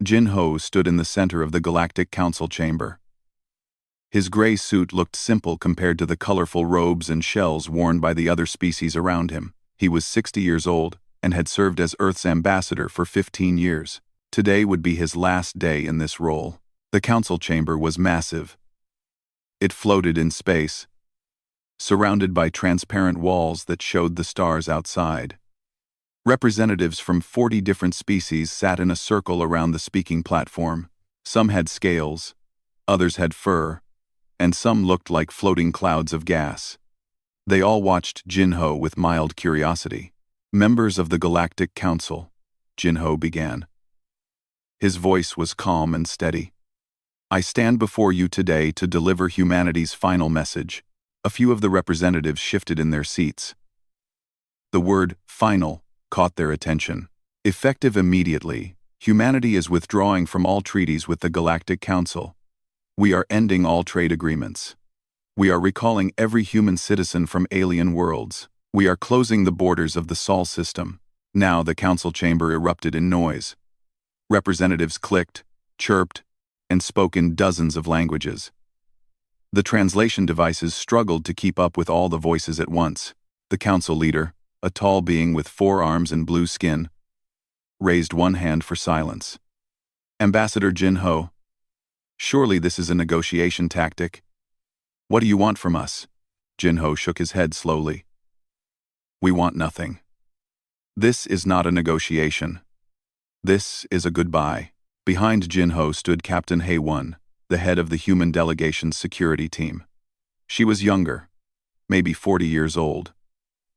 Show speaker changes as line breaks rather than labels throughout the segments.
Jin-Ho stood in the center of the Galactic Council chamber. His gray suit looked simple compared to the colorful robes and shells worn by the other species around him. He was 60 years old and had served as Earth's ambassador for 15 years. Today would be his last day in this role. The council chamber was massive. It floated in space, surrounded by transparent walls that showed the stars outside. Representatives from 40 different species sat in a circle around the speaking platform. Some had scales, others had fur, and some looked like floating clouds of gas. They all watched Jin-Ho with mild curiosity. "Members of the Galactic Council," Jin-Ho began. His voice was calm and steady. "I stand before you today to deliver humanity's final message." A few of the representatives shifted in their seats. The word "final" caught their attention. Effective immediately, humanity is withdrawing from all treaties with the Galactic Council. We are ending all trade agreements. We are recalling every human citizen from alien worlds. We are closing the borders of the Sol system. Now the council chamber erupted in noise. Representatives clicked, chirped, and spoke in dozens of languages. The translation devices struggled to keep up with all the voices at once. The council leader, a tall being with 4 arms and blue skin, raised one hand for silence. "Ambassador Jin-Ho, surely this is a negotiation tactic. What do you want from us?" Jin-Ho shook his head slowly. "We want nothing. This is not a negotiation. This is a goodbye." Behind Jin-Ho stood Captain Hae-Won, the head of the human delegation's security team. She was younger, maybe 40 years old,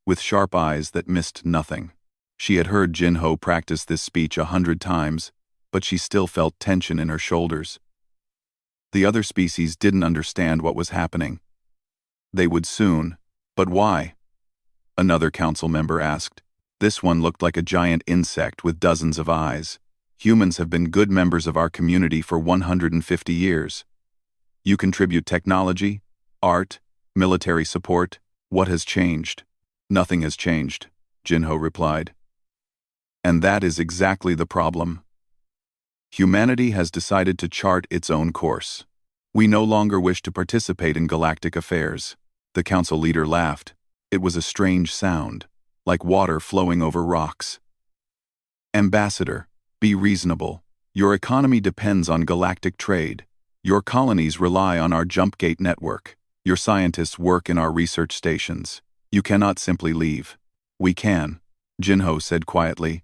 with sharp eyes that missed nothing. She had heard Jin-Ho practice this speech 100 times, but she still felt tension in her shoulders. The other species didn't understand what was happening. They would soon, but why? Another council member asked. This one looked like a giant insect with dozens of eyes. "Humans have been good members of our community for 150 years. You contribute technology, art, military support. What has changed?" "Nothing has changed," Jin-Ho replied. "And that is exactly the problem. Humanity has decided to chart its own course. We no longer wish to participate in galactic affairs." The council leader laughed. It was a strange sound, like water flowing over rocks. "Ambassador, be reasonable. Your economy depends on galactic trade. Your colonies rely on our Jumpgate network. Your scientists work in our research stations. You cannot simply leave." "We can," Jin-Ho said quietly.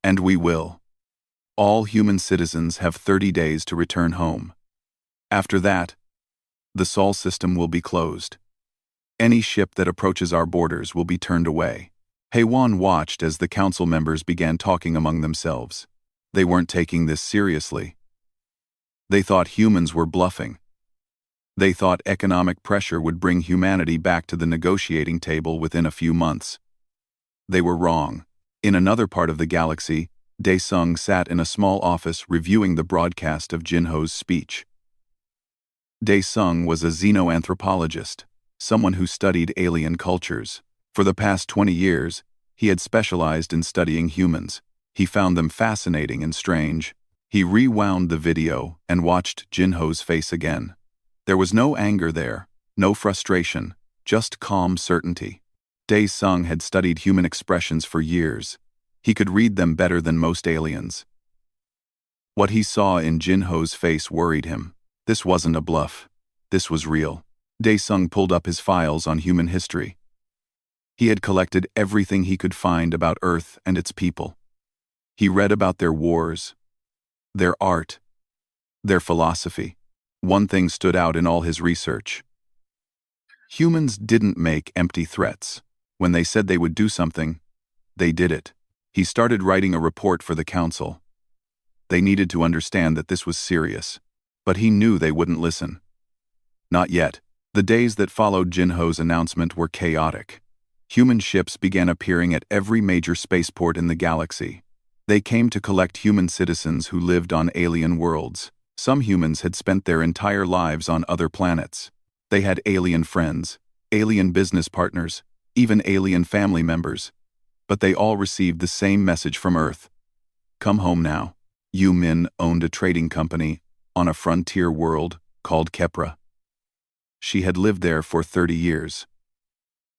"And we will. All human citizens have 30 days to return home. After that, the Sol system will be closed. Any ship that approaches our borders will be turned away." Hae-Won watched as the council members began talking among themselves. They weren't taking this seriously. They thought humans were bluffing. They thought economic pressure would bring humanity back to the negotiating table within a few months. They were wrong. In another part of the galaxy, Dae-Sung sat in a small office reviewing the broadcast of Jin-Ho's speech. Dae-Sung was a xenoanthropologist, someone who studied alien cultures. For the past 20 years, he had specialized in studying humans. He found them fascinating and strange. He rewound the video and watched Jin-Ho's face again. There was no anger there, no frustration, just calm certainty. Dae-Sung had studied human expressions for years. He could read them better than most aliens. What he saw in Jin-Ho's face worried him. This wasn't a bluff. This was real. Dae-Sung pulled up his files on human history. He had collected everything he could find about Earth and its people. He read about their wars, their art, their philosophy. One thing stood out in all his research. Humans didn't make empty threats. When they said they would do something, they did it. He started writing a report for the council. They needed to understand that this was serious, but he knew they wouldn't listen. Not yet. The days that followed Jin-Ho's announcement were chaotic. Human ships began appearing at every major spaceport in the galaxy. They came to collect human citizens who lived on alien worlds. Some humans had spent their entire lives on other planets. They had alien friends, alien business partners, even alien family members. But they all received the same message from Earth. "Come home now." Yu Min owned a trading company on a frontier world called Kepra. She had lived there for 30 years,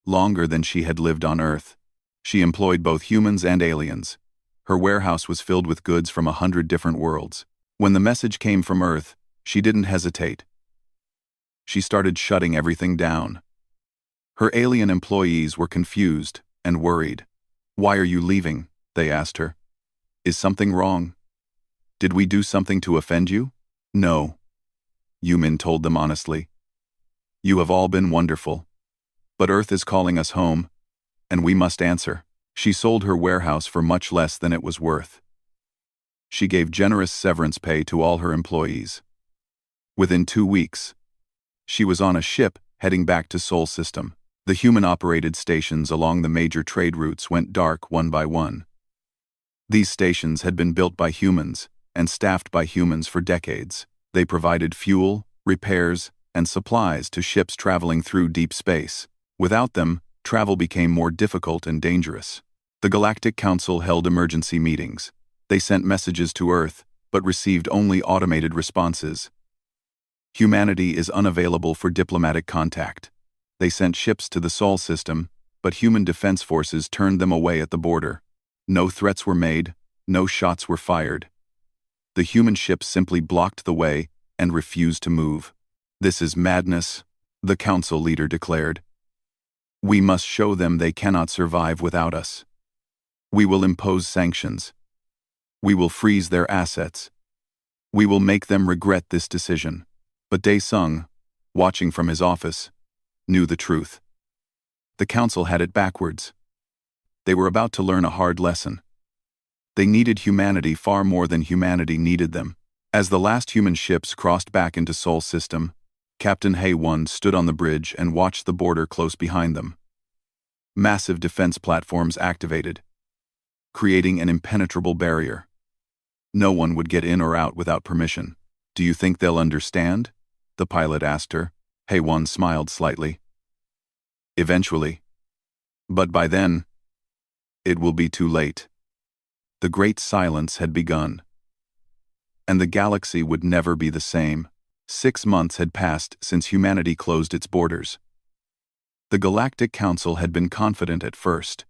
longer than she had lived on Earth. She employed both humans and aliens. Her warehouse was filled with goods from 100 different worlds. When the message came from Earth, she didn't hesitate. She started shutting everything down. Her alien employees were confused and worried. "Why are you leaving?" they asked her. "Is something wrong? Did we do something to offend you?" "No," Yu Min told them honestly. "You have all been wonderful. But Earth is calling us home, and we must answer." She sold her warehouse for much less than it was worth. She gave generous severance pay to all her employees. Within 2 weeks, she was on a ship heading back to Sol System. The human-operated stations along the major trade routes went dark one by one. These stations had been built by humans and staffed by humans for decades. They provided fuel, repairs, and supplies to ships traveling through deep space. Without them, travel became more difficult and dangerous. The Galactic Council held emergency meetings. They sent messages to Earth, but received only automated responses. Humanity is unavailable for diplomatic contact. They sent ships to the Sol system, but human defense forces turned them away at the border. No threats were made, no shots were fired. The human ships simply blocked the way and refused to move. "This is madness," the council leader declared. "We must show them they cannot survive without us. We will impose sanctions. We will freeze their assets. We will make them regret this decision." But Dae-sung, watching from his office, knew the truth. The council had it backwards. They were about to learn a hard lesson. They needed humanity far more than humanity needed them. As the last human ships crossed back into Sol system, Captain Hae-won stood on the bridge and watched the border close behind them. Massive defense platforms activated, creating an impenetrable barrier. No one would get in or out without permission. "Do you think they'll understand?" the pilot asked her. Hae-won smiled slightly. "Eventually. But by then, it will be too late." The Great Silence had begun, and the galaxy would never be the same. 6 months had passed since humanity closed its borders. The Galactic Council had been confident at first.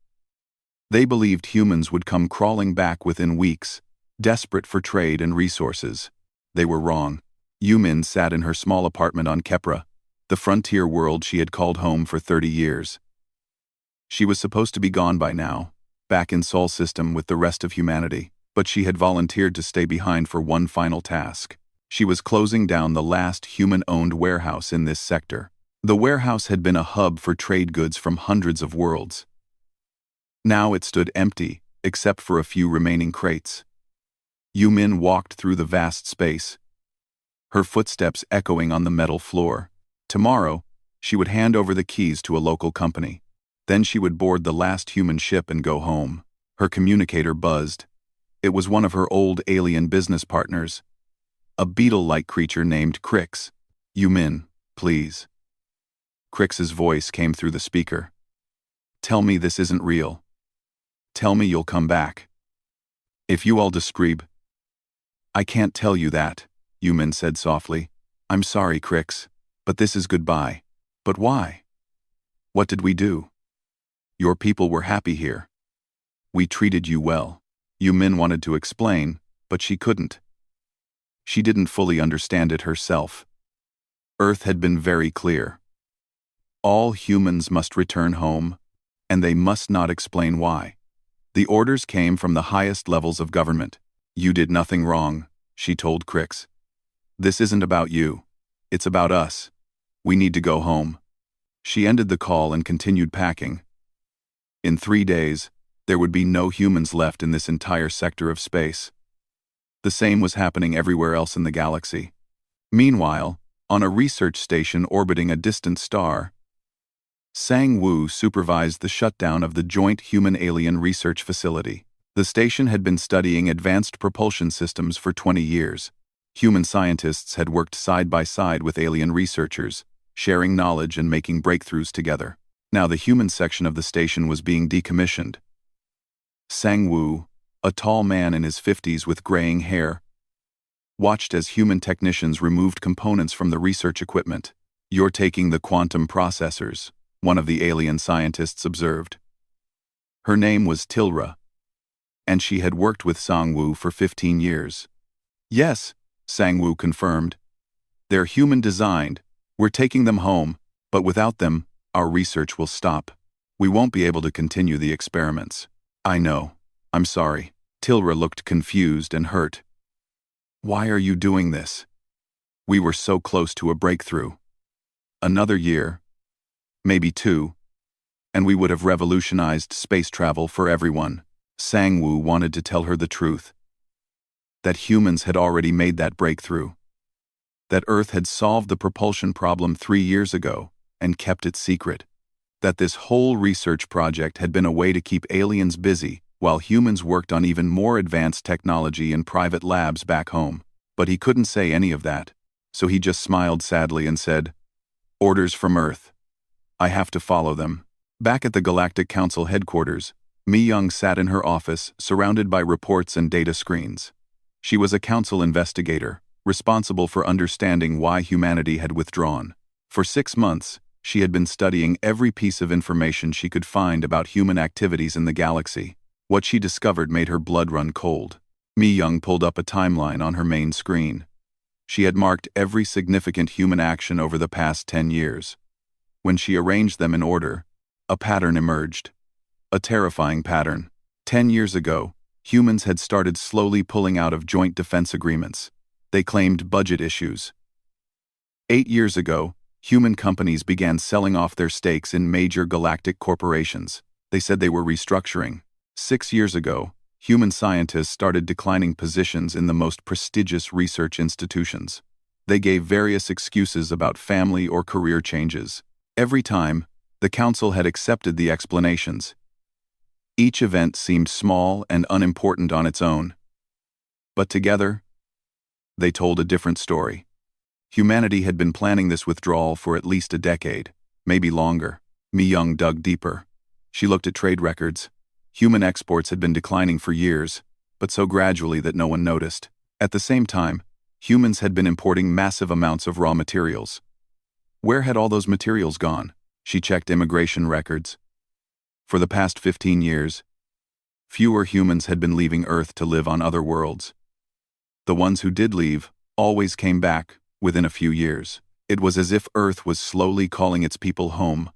They believed humans would come crawling back within weeks, desperate for trade and resources. They were wrong. Yu Min sat in her small apartment on Kepra, the frontier world she had called home for 30 years. She was supposed to be gone by now, back in Sol system with the rest of humanity, but she had volunteered to stay behind for one final task. She was closing down the last human-owned warehouse in this sector. The warehouse had been a hub for trade goods from hundreds of worlds. Now it stood empty, except for a few remaining crates. Yu Min walked through the vast space, her footsteps echoing on the metal floor. Tomorrow, she would hand over the keys to a local company. Then she would board the last human ship and go home. Her communicator buzzed. It was one of her old alien business partners, a beetle-like creature named Crix. "Yu Min, please." Crix's voice came through the speaker. "Tell me this isn't real. Tell me you'll come back. If you all describe." "I can't tell you that," Yu Min said softly. "I'm sorry, Crix, but this is goodbye." "But why? What did we do? Your people were happy here. We treated you well." Yu Min wanted to explain, but she couldn't. She didn't fully understand it herself. Earth had been very clear. All humans must return home, and they must not explain why. The orders came from the highest levels of government. "You did nothing wrong," she told Crix. "This isn't about you. It's about us. We need to go home." She ended the call and continued packing. In 3 days, there would be no humans left in this entire sector of space. The same was happening everywhere else in the galaxy. Meanwhile, on a research station orbiting a distant star, Sang-woo supervised the shutdown of the Joint Human-Alien Research Facility. The station had been studying advanced propulsion systems for 20 years. Human scientists had worked side by side with alien researchers, sharing knowledge and making breakthroughs together. Now the human section of the station was being decommissioned. Sang-woo, a tall man in his 50s with graying hair, watched as human technicians removed components from the research equipment. "You're taking the quantum processors," one of the alien scientists observed. Her name was Tilra, and she had worked with Sang-woo for 15 years. "Yes," Sang-woo confirmed. "They're human-designed. We're taking them home, but without them, our research will stop. We won't be able to continue the experiments." "I know. I'm sorry." Tilra looked confused and hurt. "Why are you doing this? We were so close to a breakthrough. Another year, maybe 2, and we would have revolutionized space travel for everyone." Sang-woo wanted to tell her the truth. That humans had already made that breakthrough. That Earth had solved the propulsion problem 3 years ago and kept it secret. That this whole research project had been a way to keep aliens busy while humans worked on even more advanced technology in private labs back home. But he couldn't say any of that, so he just smiled sadly and said, "Orders from Earth. I have to follow them." Back at the Galactic Council headquarters, Mi-young sat in her office, surrounded by reports and data screens. She was a council investigator, responsible for understanding why humanity had withdrawn. For 6 months, she had been studying every piece of information she could find about human activities in the galaxy. What she discovered made her blood run cold. Mi-young pulled up a timeline on her main screen. She had marked every significant human action over the past 10 years. When she arranged them in order, a pattern emerged. A terrifying pattern. 10 years ago, humans had started slowly pulling out of joint defense agreements. They claimed budget issues. 8 years ago, human companies began selling off their stakes in major galactic corporations. They said they were restructuring. 6 years ago, human scientists started declining positions in the most prestigious research institutions. They gave various excuses about family or career changes. Every time, the council had accepted the explanations. Each event seemed small and unimportant on its own. But together, they told a different story. Humanity had been planning this withdrawal for at least a decade, maybe longer. Mi-young dug deeper. She looked at trade records. Human exports had been declining for years, but so gradually that no one noticed. At the same time, humans had been importing massive amounts of raw materials. Where had all those materials gone? She checked immigration records. For the past 15 years, fewer humans had been leaving Earth to live on other worlds. The ones who did leave always came back within a few years. It was as if Earth was slowly calling its people home,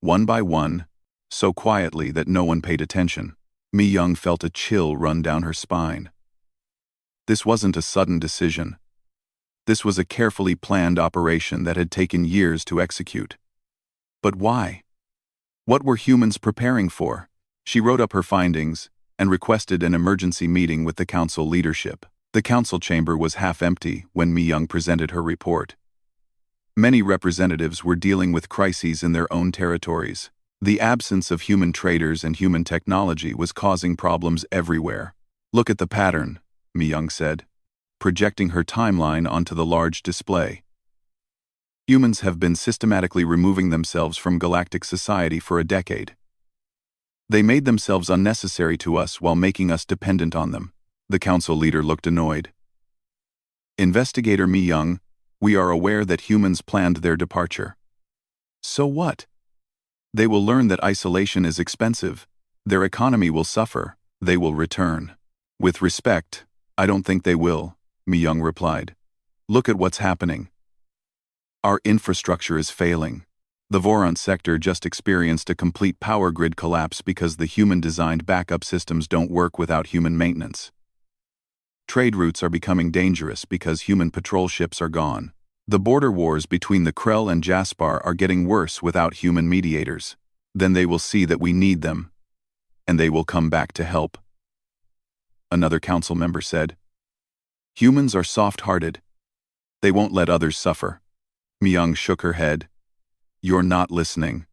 one by one, so quietly that no one paid attention. Mi-young felt a chill run down her spine. This wasn't a sudden decision. This was a carefully planned operation that had taken years to execute. But why? What were humans preparing for? She wrote up her findings and requested an emergency meeting with the council leadership. The council chamber was half empty when Mi-young presented her report. Many representatives were dealing with crises in their own territories. The absence of human traders and human technology was causing problems everywhere. "Look at the pattern," Mi-young said, projecting her timeline onto the large display. "Humans have been systematically removing themselves from galactic society for a decade. They made themselves unnecessary to us while making us dependent on them." The council leader looked annoyed. "Investigator Mi-young, we are aware that humans planned their departure. So what? They will learn that isolation is expensive. Their economy will suffer. They will return." "With respect, I don't think they will," Mi-young replied. "Look at what's happening. Our infrastructure is failing. The Vorant sector just experienced a complete power grid collapse because the human-designed backup systems don't work without human maintenance. Trade routes are becoming dangerous because human patrol ships are gone. The border wars between the Krell and Jaspar are getting worse without human mediators. Then they will see that we need them, and they will come back to help." Another council member said, "Humans are soft-hearted. They won't let others suffer." Mi-young shook her head. "You're not listening.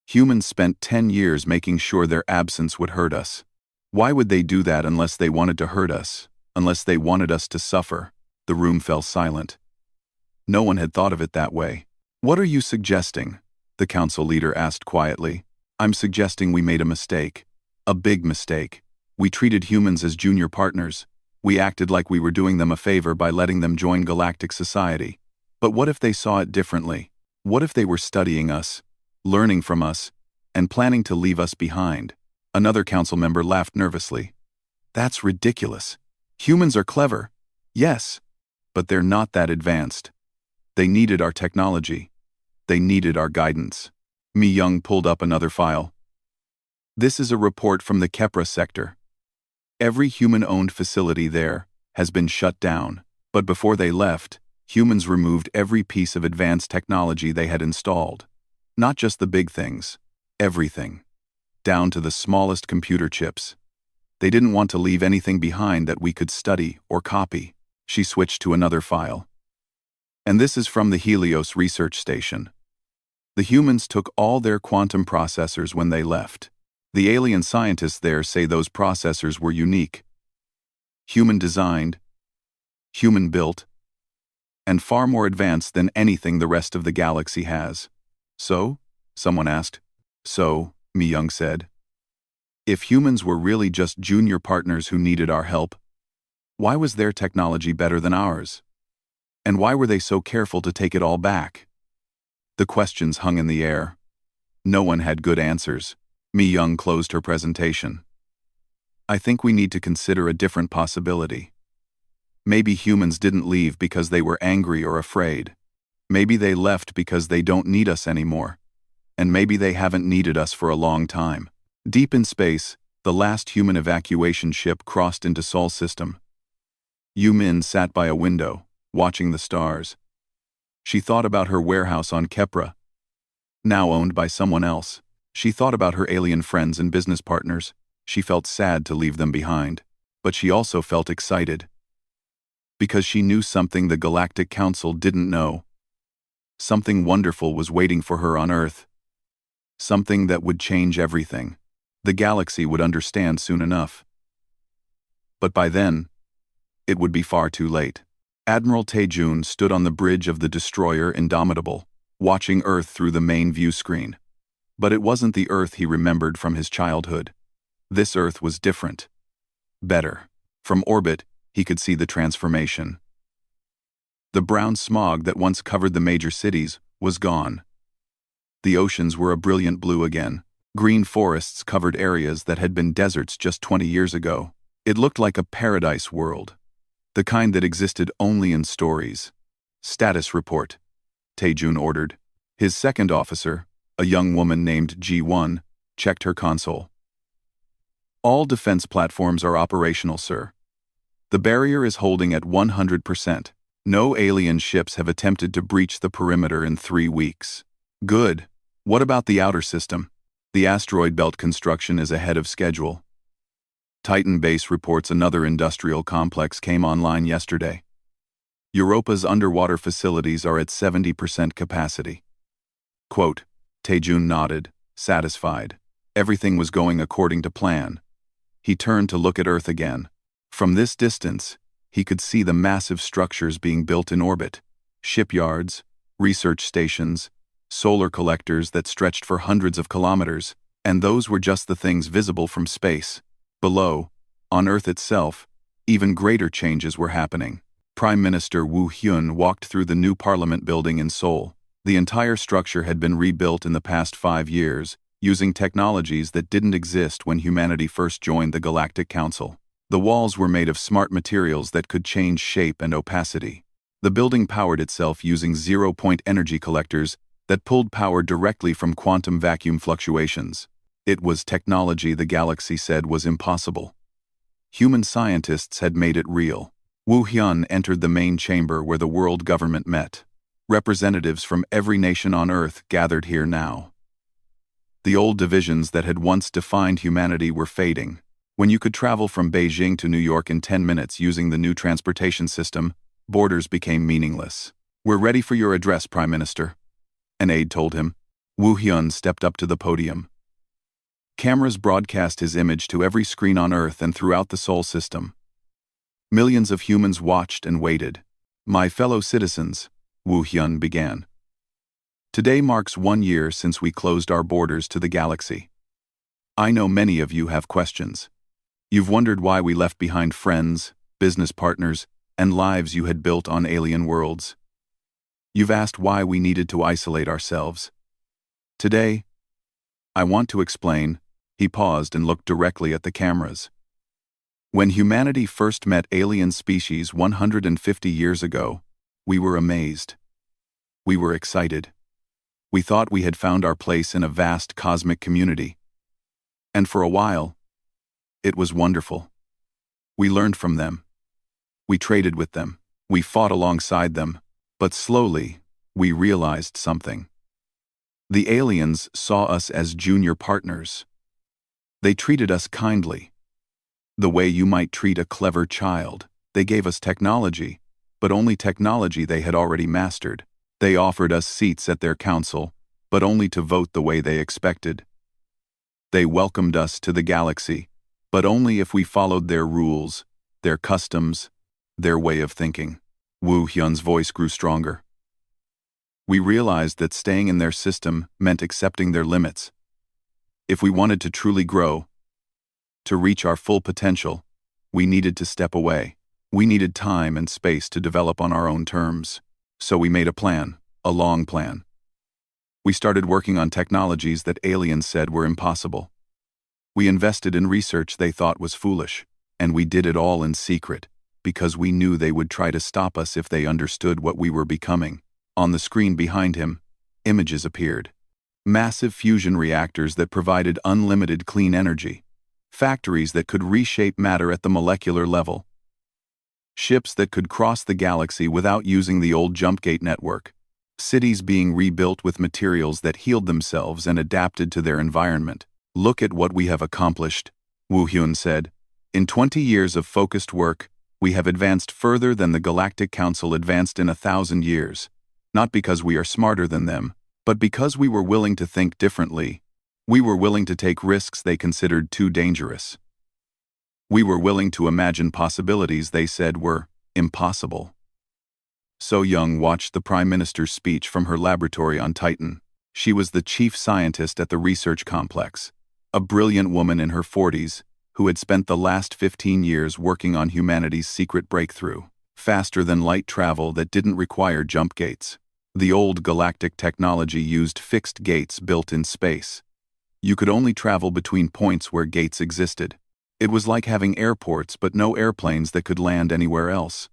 Humans spent 10 years making sure their absence would hurt us. Why would they do that unless they wanted to hurt us, unless they wanted us to suffer?" The room fell silent. No one had thought of it that way. "What are you suggesting?" the council leader asked quietly. "I'm suggesting we made a mistake. A big mistake. We treated humans as junior partners. We acted like we were doing them a favor by letting them join galactic society. But what if they saw it differently? What if they were studying us, learning from us, and planning to leave us behind? Another council member laughed nervously. That's ridiculous. Humans are clever. Yes, but they're not that advanced. They needed our technology. They needed our guidance. Mi Young pulled up another file. This is a report from the Kepra sector. Every human-owned facility there has been shut down, but before they left, humans removed every piece of advanced technology they had installed. Not just the big things, everything, down to the smallest computer chips. They didn't want to leave anything behind that we could study or copy. She switched to another file. And this is from the Helios research station. The humans took all their quantum processors when they left. The alien scientists there say those processors were unique, human-designed, human-built, and far more advanced than anything the rest of the galaxy has. So? Someone asked. So, Mi Young said. If humans were really just junior partners who needed our help, why was their technology better than ours? And why were they so careful to take it all back? The questions hung in the air. No one had good answers. Mi Young closed her presentation. I think we need to consider a different possibility. Maybe humans didn't leave because they were angry or afraid. Maybe they left because they don't need us anymore. And maybe they haven't needed us for a long time. Deep in space, the last human evacuation ship crossed into Sol system. Yu Min sat by a window, watching the stars. She thought about her warehouse on Kepra, now owned by someone else. She thought about her alien friends and business partners. She felt sad to leave them behind, but she also felt excited. Because she knew something the Galactic Council didn't know. Something wonderful was waiting for her on Earth. Something that would change everything. The galaxy would understand soon enough. But by then, it would be far too late. Admiral Taejun stood on the bridge of the destroyer Indomitable, watching Earth through the main view screen. But it wasn't the Earth he remembered from his childhood. This Earth was different. Better. From orbit, he could see the transformation. The brown smog that once covered the major cities was gone. The oceans were a brilliant blue again. Green forests covered areas that had been deserts just 20 years ago. It looked like a paradise world. The kind that existed only in stories. Status report, Taejun ordered. His second officer, a young woman named G1, checked her console. All defense platforms are operational, sir. The barrier is holding at 100%. No alien ships have attempted to breach the perimeter in 3 weeks. Good. What about the outer system? The asteroid belt construction is ahead of schedule. Titan Base reports another industrial complex came online yesterday. Europa's underwater facilities are at 70% capacity. Quote, Taejun nodded, satisfied. Everything was going according to plan. He turned to look at Earth again. From this distance, he could see the massive structures being built in orbit. Shipyards, research stations, solar collectors that stretched for hundreds of kilometers, and those were just the things visible from space. Below, on Earth itself, even greater changes were happening. Prime Minister Woo Hyun walked through the new parliament building in Seoul. The entire structure had been rebuilt in the past 5 years, using technologies that didn't exist when humanity first joined the Galactic Council. The walls were made of smart materials that could change shape and opacity. The building powered itself using zero-point energy collectors that pulled power directly from quantum vacuum fluctuations. It was technology the galaxy said was impossible. Human scientists had made it real. Woo Hyun entered the main chamber where the world government met. Representatives from every nation on Earth gathered here now. The old divisions that had once defined humanity were fading. When you could travel from Beijing to New York in 10 minutes using the new transportation system, borders became meaningless. We're ready for your address, Prime Minister, an aide told him. Woo Hyun stepped up to the podium. Cameras broadcast his image to every screen on Earth and throughout the Sol system. Millions of humans watched and waited. My fellow citizens, Woo Hyun began. Today marks 1 year since we closed our borders to the galaxy. I know many of you have questions. You've wondered why we left behind friends, business partners, and lives you had built on alien worlds. You've asked why we needed to isolate ourselves. Today, I want to explain. He paused and looked directly at the cameras. When humanity first met alien species 150 years ago, we were amazed. We were excited. We thought we had found our place in a vast cosmic community. And for a while, it was wonderful. We learned from them. We traded with them. We fought alongside them. But slowly, we realized something. The aliens saw us as junior partners. They treated us kindly. The way you might treat a clever child. They gave us technology, but only technology they had already mastered. They offered us seats at their council, but only to vote the way they expected. They welcomed us to the galaxy, but only if we followed their rules, their customs, their way of thinking. Woo Hyun's voice grew stronger. We realized that staying in their system meant accepting their limits. If we wanted to truly grow, to reach our full potential, we needed to step away. We needed time and space to develop on our own terms. So we made a plan, a long plan. We started working on technologies that aliens said were impossible. We invested in research they thought was foolish, and we did it all in secret, because we knew they would try to stop us if they understood what we were becoming. On the screen behind him, images appeared. Massive fusion reactors that provided unlimited clean energy. Factories that could reshape matter at the molecular level. Ships that could cross the galaxy without using the old jumpgate network. Cities being rebuilt with materials that healed themselves and adapted to their environment. Look at what we have accomplished, Woo Hyun said. In 20 years of focused work, we have advanced further than the Galactic Council advanced in 1,000 years. Not because we are smarter than them, but because we were willing to think differently. We were willing to take risks they considered too dangerous. We were willing to imagine possibilities they said were impossible. So Young watched the Prime Minister's speech from her laboratory on Titan. She was the chief scientist at the research complex, a brilliant woman in her 40s who had spent the last 15 years working on humanity's secret breakthrough, faster than light travel that didn't require jump gates. The old galactic technology used fixed gates built in space. You could only travel between points where gates existed. It was like having airports but no airplanes that could land anywhere else.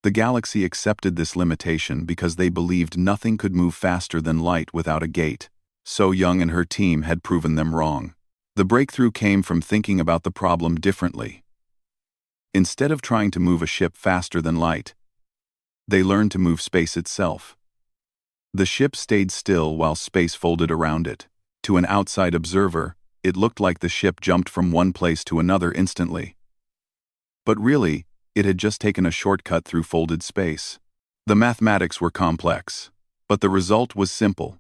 The galaxy accepted this limitation because they believed nothing could move faster than light without a gate. So Young and her team had proven them wrong. The breakthrough came from thinking about the problem differently. Instead of trying to move a ship faster than light, they learned to move space itself. The ship stayed still while space folded around it. To an outside observer, it looked like the ship jumped from one place to another instantly. But really, it had just taken a shortcut through folded space. The mathematics were complex, but the result was simple.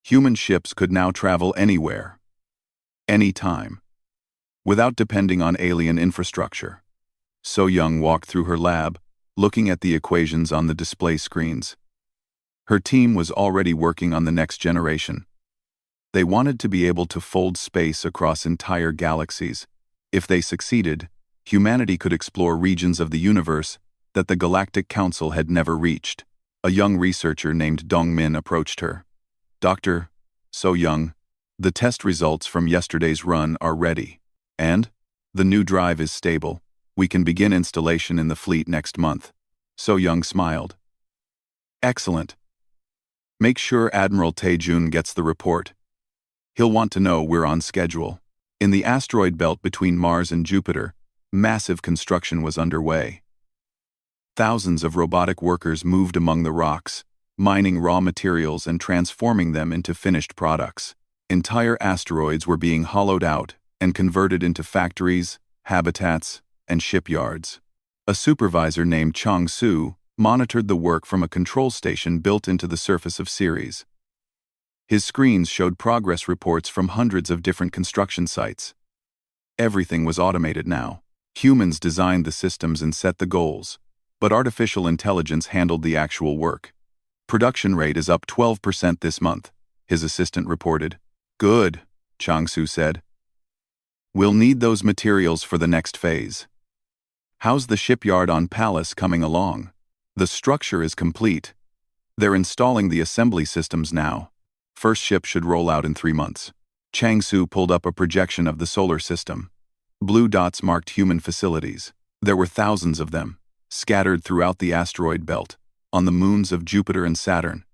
Human ships could now travel anywhere, anytime, without depending on alien infrastructure. So Young walked through her lab, looking at the equations on the display screens. Her team was already working on the next generation. They wanted to be able to fold space across entire galaxies. If they succeeded, humanity could explore regions of the universe that the Galactic Council had never reached. A young researcher named Dong Min approached her. "Dr. So Young, the test results from yesterday's run are ready. And the new drive is stable. We can begin installation in the fleet next month." So Young smiled. "Excellent. Make sure Admiral Tae-jun gets the report. He'll want to know we're on schedule." In the asteroid belt between Mars and Jupiter, massive construction was underway. Thousands of robotic workers moved among the rocks, mining raw materials and transforming them into finished products. Entire asteroids were being hollowed out and converted into factories, habitats, and shipyards. A supervisor named Chong Su monitored the work from a control station built into the surface of Ceres. His screens showed progress reports from hundreds of different construction sites. Everything was automated now. Humans designed the systems and set the goals, but artificial intelligence handled the actual work. "Production rate is up 12% this month," his assistant reported. "Good," Chang Su said. We'll need those materials for the next phase. How's the shipyard on Palace coming along? The structure is complete. They're installing the assembly systems now. First ship should roll out in 3 months. Changsu pulled up a projection of the solar system. Blue dots marked human facilities. There were thousands of them, scattered throughout the asteroid belt, on the moons of Jupiter and Saturn.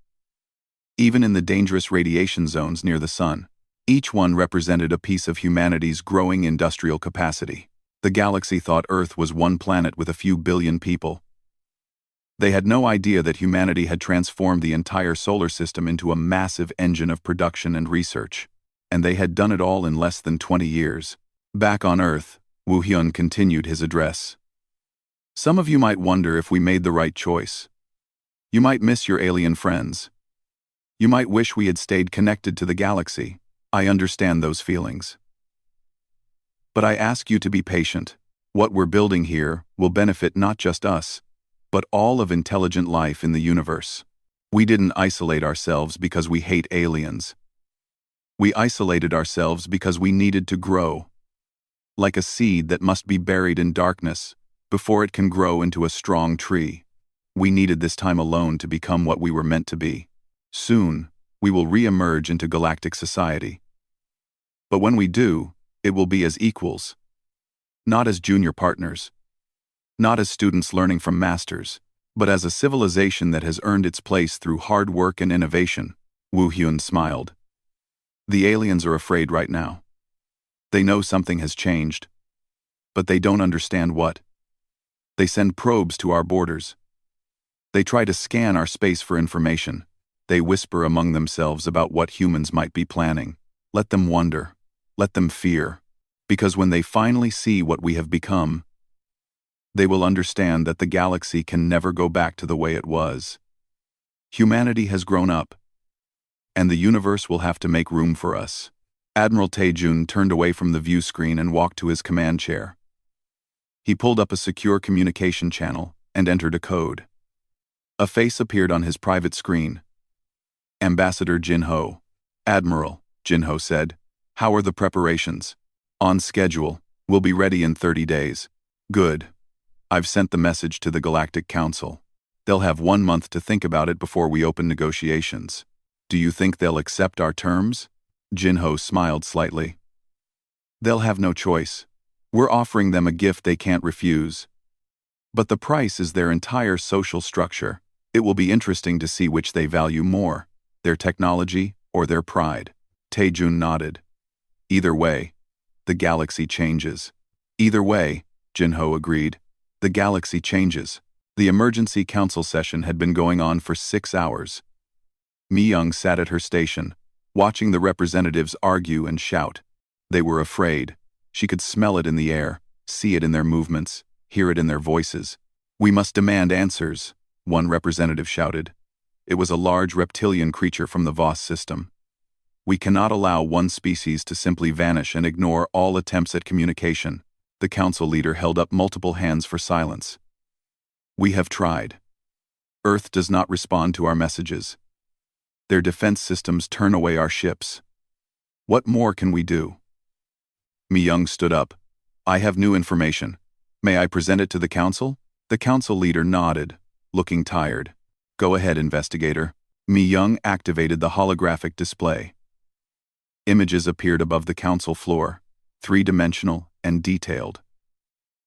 Even in the dangerous radiation zones near the Sun, each one represented a piece of humanity's growing industrial capacity. The galaxy thought Earth was one planet with a few billion people. They had no idea that humanity had transformed the entire solar system into a massive engine of production and research. And they had done it all in less than 20 years. Back on Earth, Wu Hyun continued his address. Some of you might wonder if we made the right choice. You might miss your alien friends. You might wish we had stayed connected to the galaxy. I understand those feelings. But I ask you to be patient. What we're building here will benefit not just us, but all of intelligent life in the universe. We didn't isolate ourselves because we hate aliens. We isolated ourselves because we needed to grow. Like a seed that must be buried in darkness before it can grow into a strong tree. We needed this time alone to become what we were meant to be. Soon, we will re-emerge into galactic society. But when we do, it will be as equals. Not as junior partners. Not as students learning from masters, but as a civilization that has earned its place through hard work and innovation. Wu Hyun smiled. The aliens are afraid right now. They know something has changed, but they don't understand what. They send probes to our borders. They try to scan our space for information. They whisper among themselves about what humans might be planning. Let them wonder. Let them fear. Because when they finally see what we have become, they will understand that the galaxy can never go back to the way it was. Humanity has grown up, and the universe will have to make room for us. Admiral Taejun turned away from the view screen and walked to his command chair. He pulled up a secure communication channel and entered a code. A face appeared on his private screen. Ambassador Jin-ho. Admiral, Jin-ho said. How are the preparations? On schedule. We'll be ready in 30 days. Good. I've sent the message to the Galactic Council. They'll have 1 month to think about it before we open negotiations. Do you think they'll accept our terms? Jin-ho smiled slightly. They'll have no choice. We're offering them a gift they can't refuse. But the price is their entire social structure. It will be interesting to see which they value more, their technology or their pride. Taejun nodded. Either way, the galaxy changes. Either way, Jin-ho agreed. The galaxy changes. The emergency council session had been going on for 6 hours. Mi-young sat at her station, watching the representatives argue and shout. They were afraid. She could smell it in the air, see it in their movements, hear it in their voices. We must demand answers, one representative shouted. It was a large reptilian creature from the Voss system. We cannot allow one species to simply vanish and ignore all attempts at communication. The council leader held up multiple hands for silence. We have tried. Earth does not respond to our messages. Their defense systems turn away our ships. What more can we do? Mi-young stood up. I have new information. May I present it to the council? The council leader nodded, looking tired. Go ahead, investigator. Mi-young activated the holographic display. Images appeared above the council floor, 3-dimensional and detailed.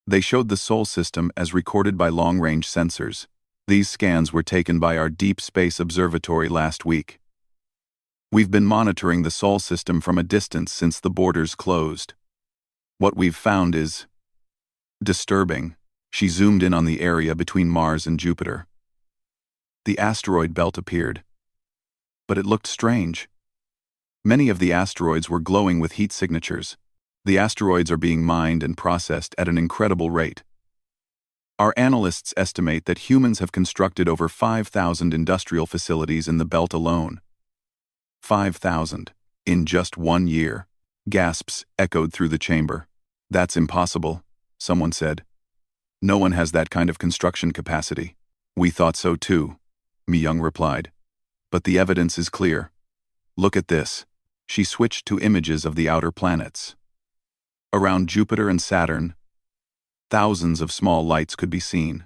They showed the Sol system as recorded by long-range sensors. These scans were taken by our Deep Space Observatory last week. We've been monitoring the Sol system from a distance since the borders closed. What we've found is disturbing. She zoomed in on the area between Mars and Jupiter. The asteroid belt appeared. But it looked strange. Many of the asteroids were glowing with heat signatures. The asteroids are being mined and processed at an incredible rate. Our analysts estimate that humans have constructed over 5,000 industrial facilities in the belt alone. 5,000 in just 1 year. Gasps echoed through the chamber. That's impossible, someone said. No one has that kind of construction capacity. We thought so too, Mi-young replied. But the evidence is clear. Look at this. She switched to images of the outer planets. Around Jupiter and Saturn, thousands of small lights could be seen.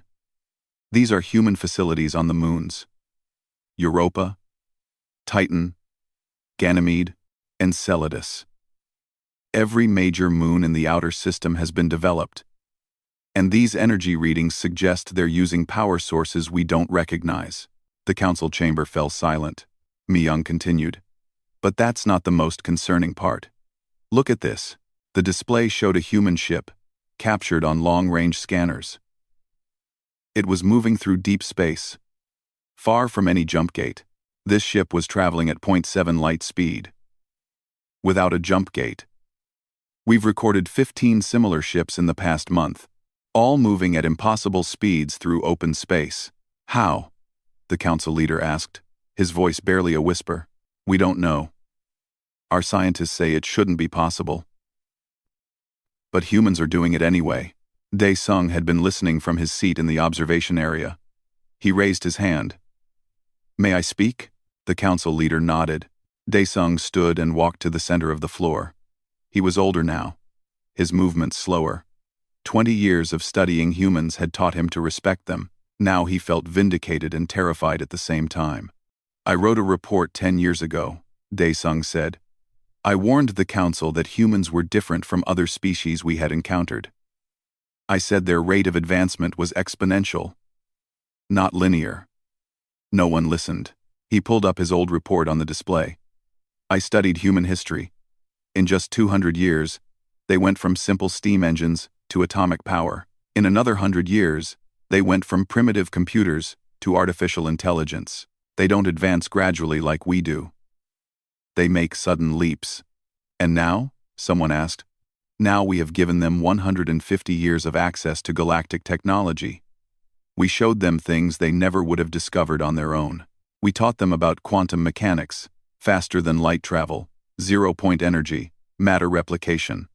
These are human facilities on the moons: Europa, Titan, Ganymede, and Enceladus. Every major moon in the outer system has been developed, and these energy readings suggest they're using power sources we don't recognize. The council chamber fell silent. Mi-young continued. But that's not the most concerning part. Look at this. The display showed a human ship, captured on long-range scanners. It was moving through deep space, far from any jump gate. This ship was traveling at 0.7 light speed, without a jump gate. We've recorded 15 similar ships in the past month, all moving at impossible speeds through open space. How? The council leader asked, his voice barely a whisper. We don't know. Our scientists say it shouldn't be possible. But humans are doing it anyway. Dae-sung had been listening from his seat in the observation area. He raised his hand. May I speak? The council leader nodded. Dae-sung stood and walked to the center of the floor. He was older now, his movements slower. 20 years of studying humans had taught him to respect them. Now he felt vindicated and terrified at the same time. I wrote a report 10 years ago, Dae-sung said. I warned the council that humans were different from other species we had encountered. I said their rate of advancement was exponential, not linear. No one listened. He pulled up his old report on the display. I studied human history. In just 200 years, they went from simple steam engines to atomic power. In another 100 years, they went from primitive computers to artificial intelligence. They don't advance gradually like we do. They make sudden leaps. And now? Someone asked. Now we have given them 150 years of access to galactic technology. We showed them things they never would have discovered on their own. We taught them about quantum mechanics, faster than light travel, zero-point energy, matter replication.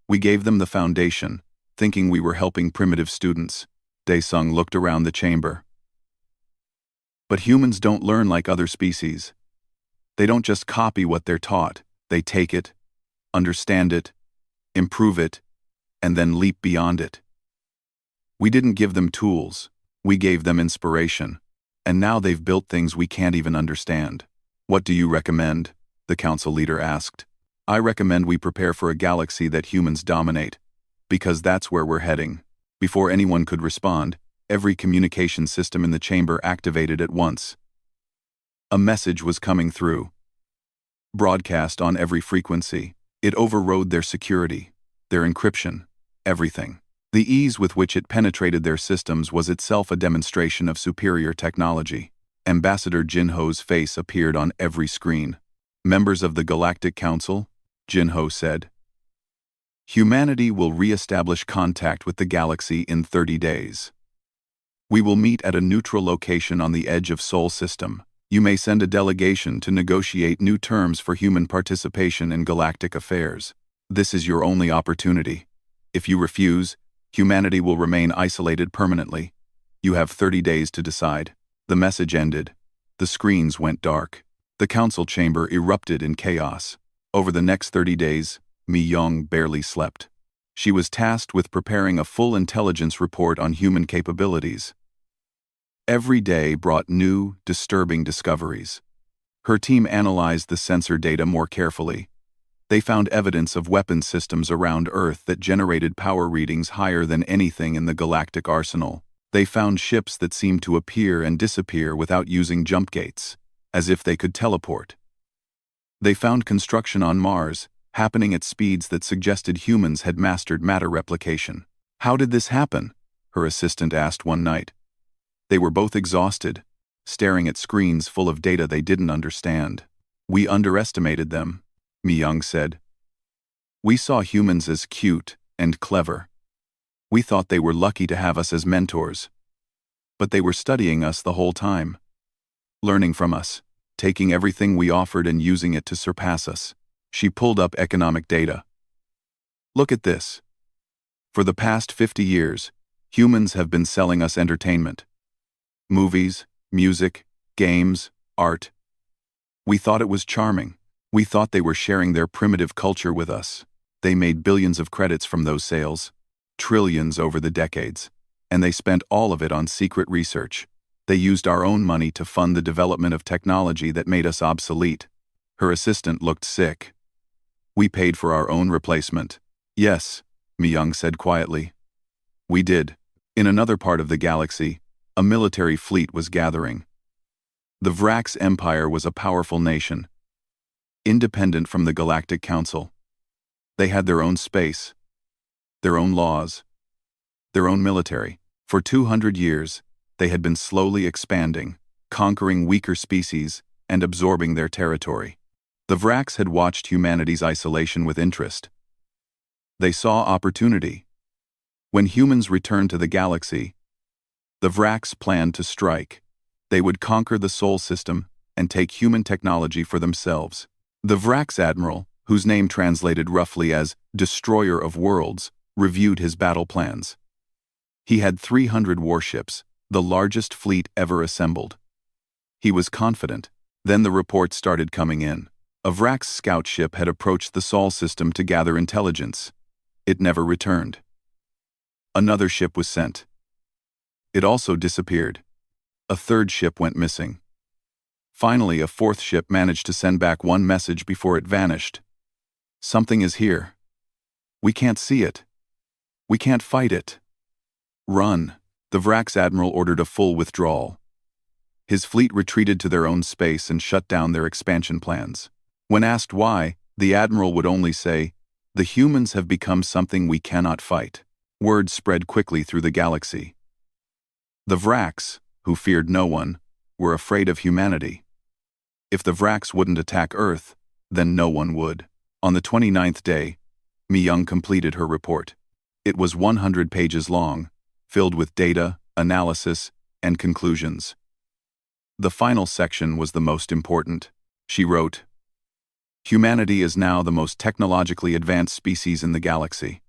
We gave them the foundation, thinking we were helping primitive students. Dae-sung looked around the chamber. But humans don't learn like other species. They don't just copy what they're taught. They take it, understand it, improve it, and then leap beyond it. We didn't give them tools. We gave them inspiration. And now they've built things we can't even understand. What do you recommend? The council leader asked. I recommend we prepare for a galaxy that humans dominate, because that's where we're heading. Before anyone could respond, every communication system in the chamber activated at once. A message was coming through. Broadcast on every frequency. It overrode their security, their encryption, everything. The ease with which it penetrated their systems was itself a demonstration of superior technology. Ambassador Jinho's face appeared on every screen. Members of the Galactic Council, Jinho said. Humanity will re-establish contact with the galaxy in 30 days. We will meet at a neutral location on the edge of Sol System. You may send a delegation to negotiate new terms for human participation in galactic affairs. This is your only opportunity. If you refuse, humanity will remain isolated permanently. You have 30 days to decide. The message ended. The screens went dark. The council chamber erupted in chaos. Over the next 30 days, Mi-young barely slept. She was tasked with preparing a full intelligence report on human capabilities. Every day brought new, disturbing discoveries. Her team analyzed the sensor data more carefully. They found evidence of weapon systems around Earth that generated power readings higher than anything in the galactic arsenal. They found ships that seemed to appear and disappear without using jump gates, as if they could teleport. They found construction on Mars, happening at speeds that suggested humans had mastered matter replication. How did this happen? Her assistant asked one night. They were both exhausted, staring at screens full of data they didn't understand. We underestimated them, Mi-young said. We saw humans as cute and clever. We thought they were lucky to have us as mentors. But they were studying us the whole time, learning from us, taking everything we offered and using it to surpass us. She pulled up economic data. Look at this. For the past 50 years, humans have been selling us entertainment. Movies, music, games, art. We thought it was charming. We thought they were sharing their primitive culture with us. They made billions of credits from those sales, trillions over the decades, and they spent all of it on secret research. They used our own money to fund the development of technology that made us obsolete. Her assistant looked sick. We paid for our own replacement. Yes, Mi-young said quietly. We did. In another part of the galaxy, a military fleet was gathering. The Vrax Empire was a powerful nation, independent from the Galactic Council. They had their own space, their own laws, their own military. For 200 years, they had been slowly expanding, conquering weaker species and absorbing their territory. The Vrax had watched humanity's isolation with interest. They saw opportunity. When humans returned to the galaxy, the Vrax planned to strike. They would conquer the Sol system and take human technology for themselves. The Vrax admiral, whose name translated roughly as Destroyer of Worlds, reviewed his battle plans. He had 300 warships, the largest fleet ever assembled. He was confident. Then the reports started coming in. A Vrax scout ship had approached the Sol system to gather intelligence. It never returned. Another ship was sent. It also disappeared. A third ship went missing. Finally, a fourth ship managed to send back one message before it vanished. Something is here. We can't see it. We can't fight it. Run. The Vrax admiral ordered a full withdrawal. His fleet retreated to their own space and shut down their expansion plans. When asked why, the admiral would only say, "The humans have become something we cannot fight." Word spread quickly through the galaxy. The Vrax, who feared no one, were afraid of humanity. If the Vrax wouldn't attack Earth, then no one would. On the 29th day, Mi-young completed her report. It was 100 pages long, filled with data, analysis, and conclusions. The final section was the most important. She wrote, "Humanity is now the most technologically advanced species in the galaxy.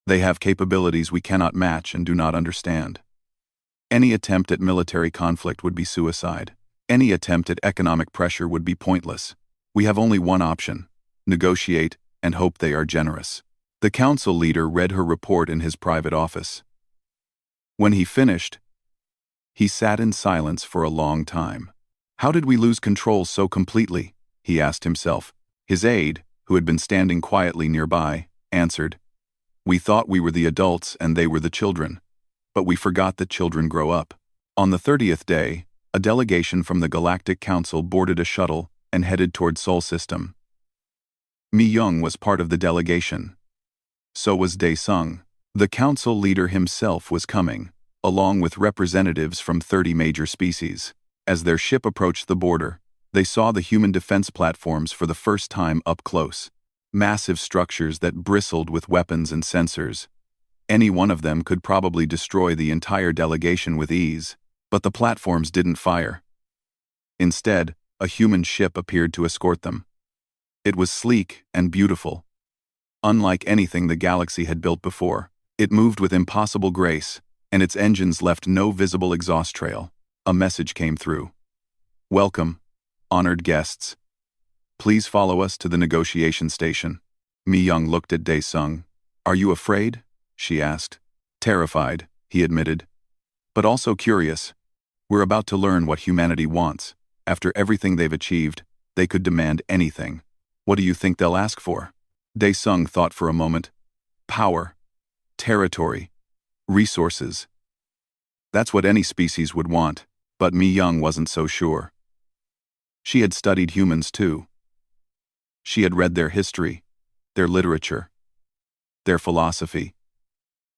They have capabilities we cannot match and do not understand. Any attempt at military conflict would be suicide. Any attempt at economic pressure would be pointless. We have only one option: negotiate and hope they are generous." The council leader read her report in his private office. When he finished, he sat in silence for a long time. How did we lose control so completely? He asked himself. His aide, who had been standing quietly nearby, answered, "We thought we were the adults and they were the children, but we forgot that children grow up." On the 30th day, a delegation from the Galactic Council boarded a shuttle and headed toward Sol System. Mi-young was part of the delegation. So was Dae-sung. The council leader himself was coming, along with representatives from 30 major species. As their ship approached the border, they saw the human defense platforms for the first time up close. Massive structures that bristled with weapons and sensors. Any one of them could probably destroy the entire delegation with ease, but the platforms didn't fire. Instead, a human ship appeared to escort them. It was sleek and beautiful. Unlike anything the galaxy had built before, it moved with impossible grace, and its engines left no visible exhaust trail. A message came through. "Welcome, honored guests. Please follow us to the negotiation station." Mi-young looked at Dae-sung. "Are you afraid?" she asked. "Terrified," he admitted. "But also curious. We're about to learn what humanity wants. After everything they've achieved, they could demand anything. What do you think they'll ask for?" Dae-sung thought for a moment. "Power. Territory. Resources. That's what any species would want, but Mi-young wasn't so sure. She had studied humans too. She had read their history, their literature, their philosophy.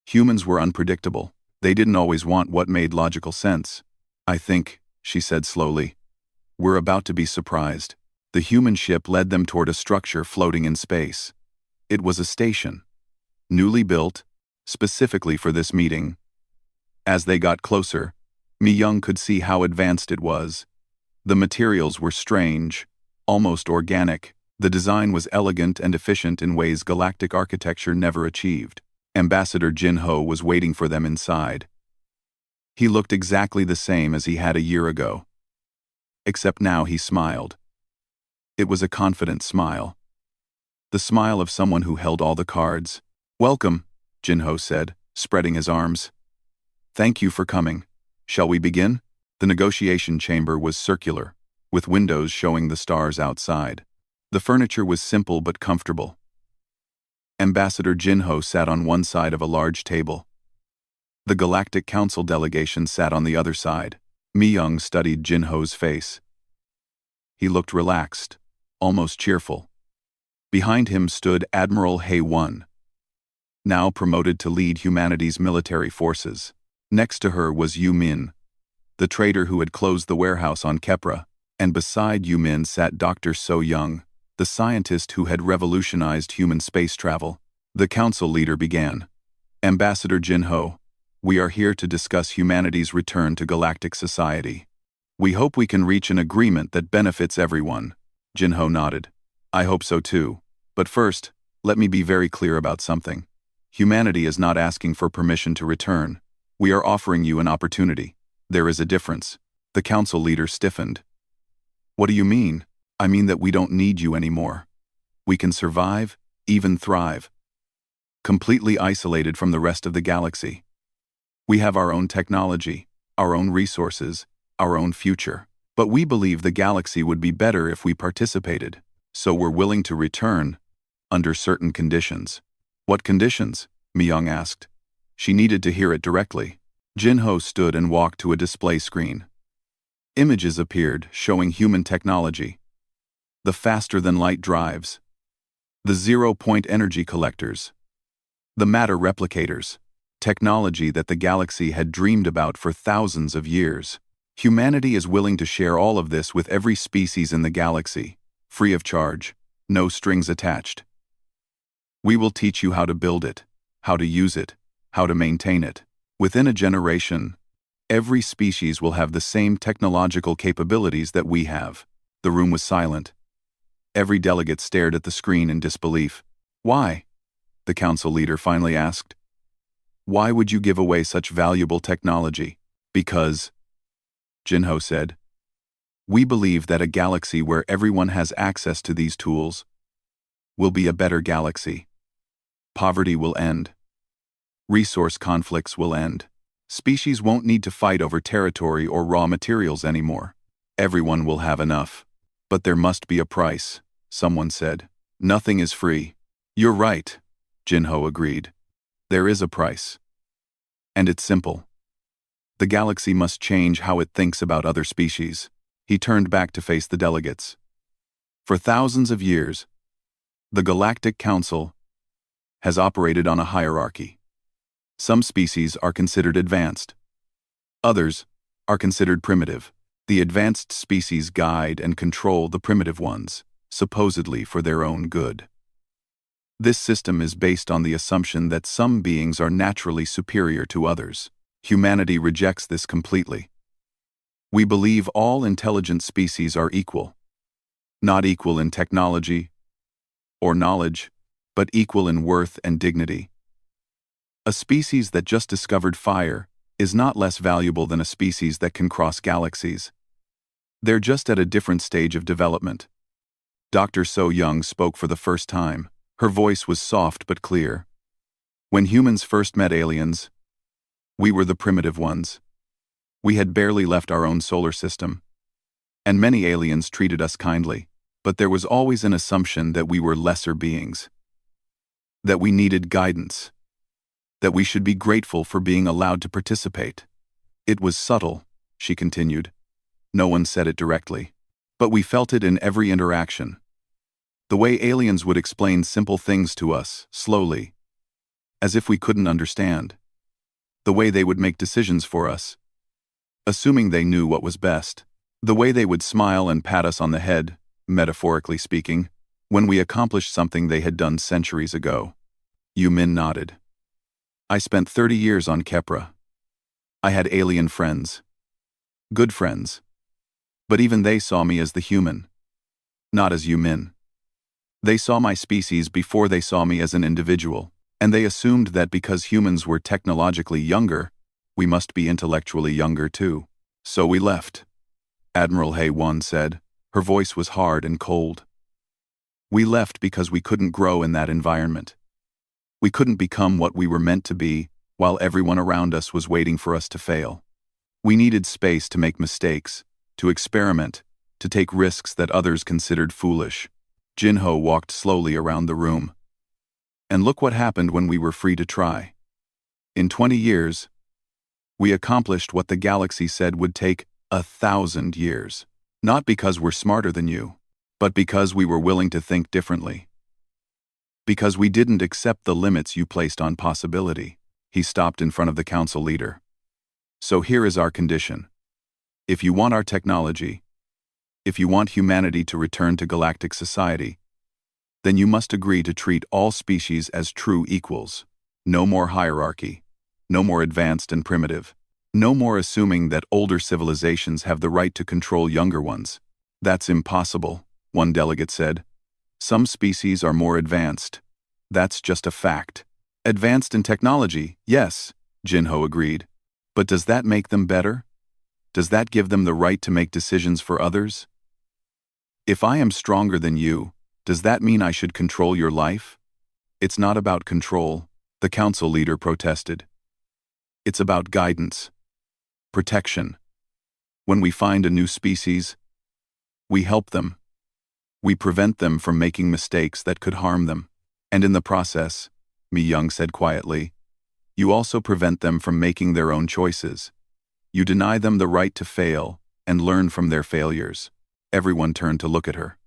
Humans were unpredictable. They didn't always want what made logical sense. "I think," she said slowly, "we're about to be surprised." The human ship led them toward a structure floating in space. It was a station, newly built, specifically for this meeting. As they got closer, Mi-young could see how advanced it was. The materials were strange, almost organic. The design was elegant and efficient in ways galactic architecture never achieved. Ambassador Jin-ho was waiting for them inside. He looked exactly the same as he had a year ago. Except now he smiled. It was a confident smile. the smile of someone who held all the cards. "Welcome," Jinho said, spreading his arms. "Thank you for coming. Shall we begin?" The negotiation chamber was circular, with windows showing the stars outside. The furniture was simple but comfortable. Ambassador Jinho sat on one side of a large table. The Galactic Council delegation sat on the other side. Mi-young studied Jinho's face. He looked relaxed, almost cheerful. Behind him stood Admiral Hei-1, now promoted to lead humanity's military forces. Next to her was Yu-min, the trader who had closed the warehouse on Kepra, and beside Yu-min sat Dr. So-young, the scientist who had revolutionized human space travel. The council leader began. "Ambassador Jinho, we are here to discuss humanity's return to galactic society. We hope we can reach an agreement that benefits everyone." Jinho nodded. "I hope so too. But first, let me be very clear about something. Humanity is not asking for permission to return. We are offering you an opportunity. There is a difference." The council leader stiffened. "What do you mean?" "I mean that we don't need you anymore. We can survive, even thrive, completely isolated from the rest of the galaxy. We have our own technology, our own resources, our own future. But we believe the galaxy would be better if we participated, so we're willing to return, under certain conditions." "What conditions?" Mi-young asked. She needed to hear it directly. Jinho stood and walked to a display screen. Images appeared showing human technology. The faster-than-light drives. The zero-point energy collectors. The matter replicators. Technology that the galaxy had dreamed about for thousands of years. Humanity is willing to share all of this with every species in the galaxy, free of charge, no strings attached. We will teach you how to build it, how to use it, how to maintain it. Within a generation, every species will have the same technological capabilities that we have. The room was silent. Every delegate stared at the screen in disbelief. "Why?" the council leader finally asked. "Why would you give away such valuable technology?" "Because," Jinho said, "we believe that a galaxy where everyone has access to these tools will be a better galaxy. Poverty will end. Resource conflicts will end. Species won't need to fight over territory or raw materials anymore. Everyone will have enough. But there must be a price," someone said. "Nothing is free." "You're right," Jinho agreed. "There is a price. And it's simple. The galaxy must change how it thinks about other species." He turned back to face the delegates. "For thousands of years, the Galactic Council has operated on a hierarchy. Some species are considered advanced. Others are considered primitive. The advanced species guide and control the primitive ones, supposedly for their own good. This system is based on the assumption that some beings are naturally superior to others. Humanity rejects this completely. We believe all intelligent species are equal. Not equal in technology or knowledge, but equal in worth and dignity. A species that just discovered fire is not less valuable than a species that can cross galaxies. They're just at a different stage of development." Dr. So-young spoke for the first time. Her voice was soft but clear. "When humans first met aliens, we were the primitive ones. We had barely left our own solar system. And many aliens treated us kindly, but there was always an assumption that we were lesser beings. That we needed guidance. That we should be grateful for being allowed to participate. It was subtle," she continued. "No one said it directly. But we felt it in every interaction. The way aliens would explain simple things to us, slowly, as if we couldn't understand. The way they would make decisions for us, assuming they knew what was best. The way they would smile and pat us on the head, metaphorically speaking, when we accomplished something they had done centuries ago." Yu-min nodded. "I spent 30 years on Kepra. I had alien friends. Good friends. But even they saw me as the human. Not as Yu-min. They saw my species before they saw me as an individual, and they assumed that because humans were technologically younger, we must be intellectually younger too. So we left," Admiral Hei-1 said. Her voice was hard and cold. We left because we couldn't grow in that environment. We couldn't become what we were meant to be, while everyone around us was waiting for us to fail. We needed space to make mistakes, to experiment, to take risks that others considered foolish. Jinho walked slowly around the room. And look what happened when we were free to try. In 20 years, we accomplished what the galaxy said would take 1,000 years. Not because we're smarter than you, but because we were willing to think differently. Because we didn't accept the limits you placed on possibility. He stopped in front of the council leader. So here is our condition. If you want our technology, if you want humanity to return to galactic society, then you must agree to treat all species as true equals. No more hierarchy. No more advanced and primitive. No more assuming that older civilizations have the right to control younger ones. That's impossible, one delegate said. Some species are more advanced. That's just a fact. Advanced in technology, yes, Jinho agreed. But does that make them better? Does that give them the right to make decisions for others? If I am stronger than you, does that mean I should control your life? It's not about control, the council leader protested. It's about guidance, protection. When we find a new species, we help them. We prevent them from making mistakes that could harm them. And in the process, Mi Young said quietly, you also prevent them from making their own choices. You deny them the right to fail and learn from their failures. Everyone turned to look at her.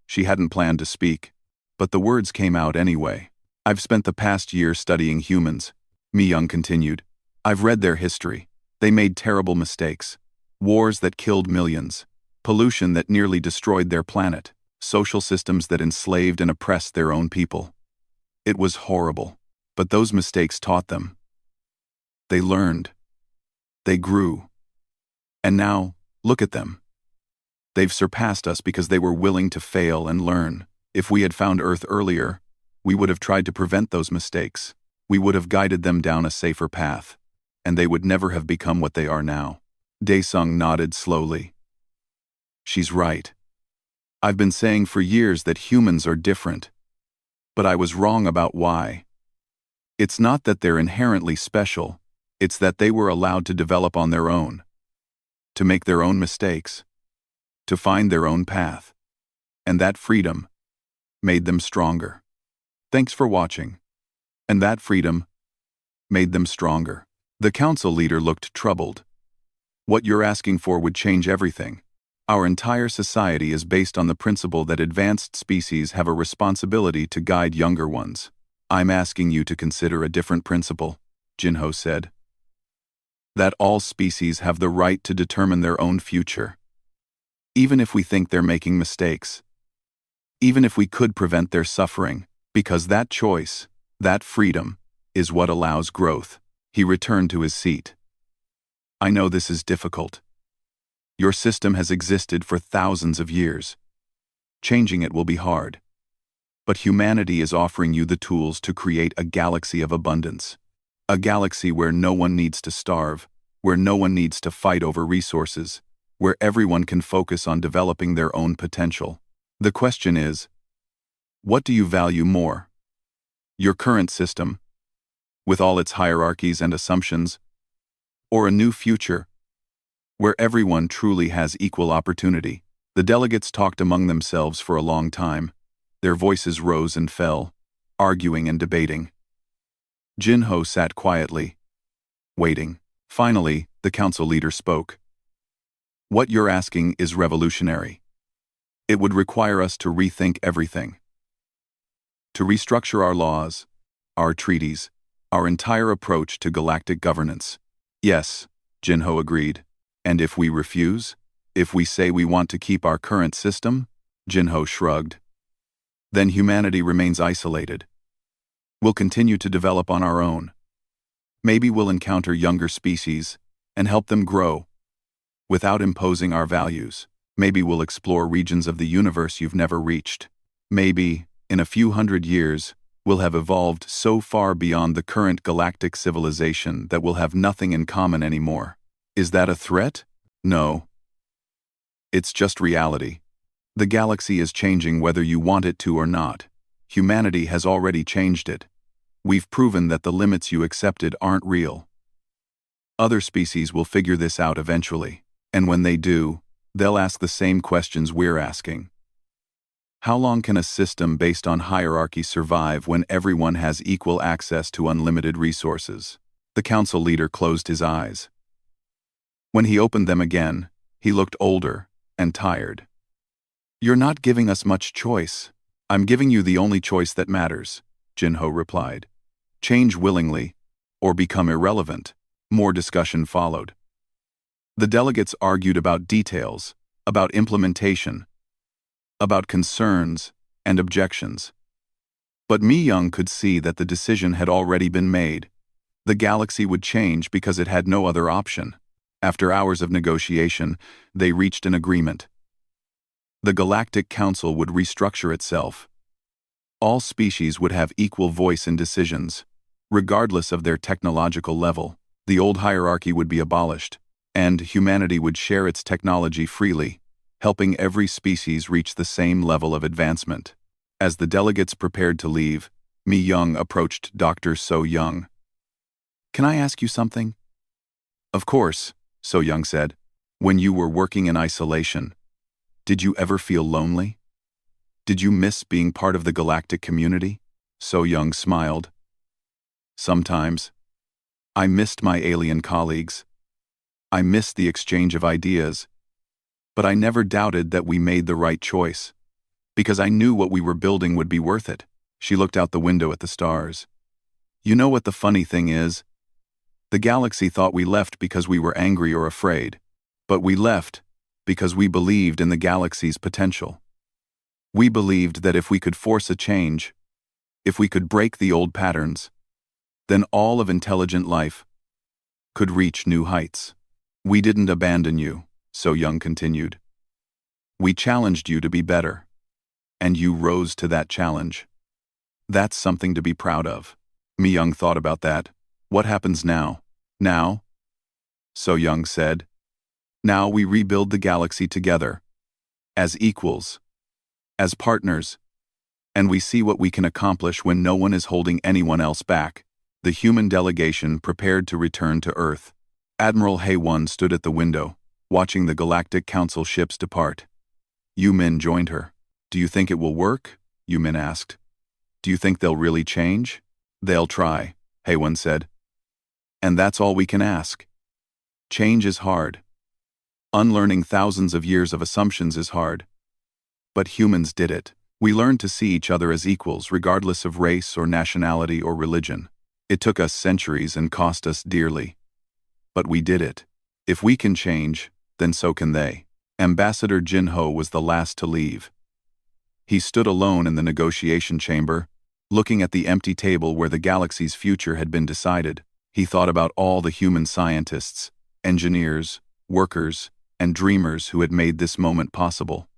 She hadn't planned to speak, but the words came out anyway. I've spent the past year studying humans, Mi Young continued. I've read their history. They made terrible mistakes. Wars that killed millions. Pollution that nearly destroyed their planet. Social systems that enslaved and oppressed their own people. It was horrible, but those mistakes taught them. They learned. They grew. And now, look at them. They've surpassed us because they were willing to fail and learn. If we had found Earth earlier, we would have tried to prevent those mistakes. We would have guided them down a safer path, and they would never have become what they are now. Daesung nodded slowly. She's right. I've been saying for years that humans are different. But I was wrong about why. It's not that they're inherently special, it's that they were allowed to develop on their own. To make their own mistakes. To find their own path. And that freedom made them stronger. Thanks for watching. And that freedom made them stronger. The council leader looked troubled. What you're asking for would change everything. Our entire society is based on the principle that advanced species have a responsibility to guide younger ones. I'm asking you to consider a different principle, Jinho said. That all species have the right to determine their own future. Even if we think they're making mistakes. Even if we could prevent their suffering, because that choice, that freedom, is what allows growth. He returned to his seat. I know this is difficult. Your system has existed for thousands of years. Changing it will be hard. But humanity is offering you the tools to create a galaxy of abundance. A galaxy where no one needs to starve, where no one needs to fight over resources, where everyone can focus on developing their own potential. The question is, what do you value more? Your current system, with all its hierarchies and assumptions, or a new future, where everyone truly has equal opportunity? The delegates talked among themselves for a long time. Their voices rose and fell, arguing and debating. Jinho sat quietly, waiting. Finally, the council leader spoke. What you're asking is revolutionary. It would require us to rethink everything. To restructure our laws, our treaties, our entire approach to galactic governance. Yes, Jinho agreed. And if we refuse? If we say we want to keep our current system? Jinho shrugged. Then humanity remains isolated. We'll continue to develop on our own. Maybe we'll encounter younger species and help them grow without imposing our values. Maybe we'll explore regions of the universe you've never reached. Maybe, in a few hundred years, we'll have evolved so far beyond the current galactic civilization that we'll have nothing in common anymore. Is that a threat? No. It's just reality. The galaxy is changing whether you want it to or not. Humanity has already changed it. We've proven that the limits you accepted aren't real. Other species will figure this out eventually, and when they do, they'll ask the same questions we're asking. How long can a system based on hierarchy survive when everyone has equal access to unlimited resources? The council leader closed his eyes. When he opened them again, he looked older and tired. "You're not giving us much choice." "I'm giving you the only choice that matters," Jinho replied. "Change willingly, or become irrelevant." More discussion followed. The delegates argued about details, about implementation, about concerns and objections. But Mi Young could see that the decision had already been made. The galaxy would change because it had no other option. After hours of negotiation, they reached an agreement. The Galactic Council would restructure itself. All species would have equal voice in decisions, regardless of their technological level. The old hierarchy would be abolished, and humanity would share its technology freely, helping every species reach the same level of advancement. As the delegates prepared to leave, Mi Young approached Dr. So Young. "Can I ask you something?" "Of course," So Young said. "When you were working in isolation, did you ever feel lonely? Did you miss being part of the galactic community?" So Young smiled. "Sometimes. I missed my alien colleagues. I missed the exchange of ideas. But I never doubted that we made the right choice, because I knew what we were building would be worth it." She looked out the window at the stars. "You know what the funny thing is? The galaxy thought we left because we were angry or afraid, but we left because we believed in the galaxy's potential. We believed that if we could force a change, if we could break the old patterns, then all of intelligent life could reach new heights. We didn't abandon you," So Young continued. "We challenged you to be better, and you rose to that challenge. That's something to be proud of." Mi Young thought about that. "What happens now?" "Now," So Young said, "now we rebuild the galaxy together, as equals, as partners, and we see what we can accomplish when no one is holding anyone else back." The human delegation prepared to return to Earth. Admiral Haewon stood at the window, watching the Galactic Council ships depart. Yumin joined her. "Do you think it will work?" Yumin asked. "Do you think they'll really change?" "They'll try," Haewon said. "And that's all we can ask. Change is hard. Unlearning thousands of years of assumptions is hard. But humans did it. We learned to see each other as equals regardless of race or nationality or religion. It took us centuries and cost us dearly. But we did it. If we can change, then so can they." Ambassador Jinho was the last to leave. He stood alone in the negotiation chamber, looking at the empty table where the galaxy's future had been decided. He thought about all the human scientists, engineers, workers, and dreamers who had made this moment possible.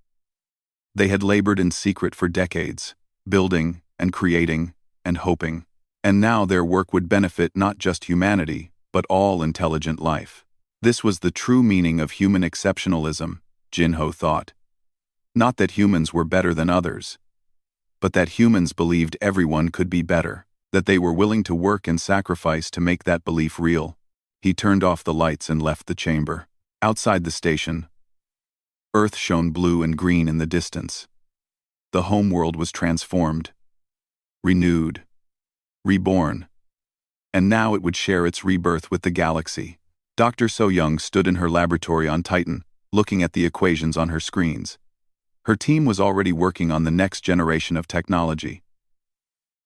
They had labored in secret for decades, building and creating and hoping. And now their work would benefit not just humanity, but all intelligent life. This was the true meaning of human exceptionalism, Jinho thought. Not that humans were better than others, but that humans believed everyone could be better, that they were willing to work and sacrifice to make that belief real. He turned off the lights and left the chamber. Outside the station, Earth shone blue and green in the distance. The homeworld was transformed, renewed, reborn, and now it would share its rebirth with the galaxy. Dr. So Young stood in her laboratory on Titan, looking at the equations on her screens. Her team was already working on the next generation of technology.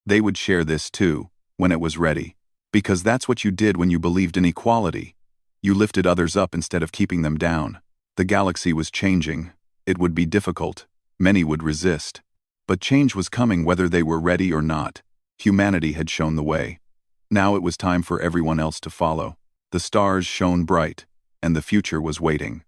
They would share this too, when it was ready. Because that's what you did when you believed in equality. You lifted others up instead of keeping them down. The galaxy was changing. It would be difficult. Many would resist. But change was coming whether they were ready or not. Humanity had shown the way. Now it was time for everyone else to follow. The stars shone bright, and the future was waiting.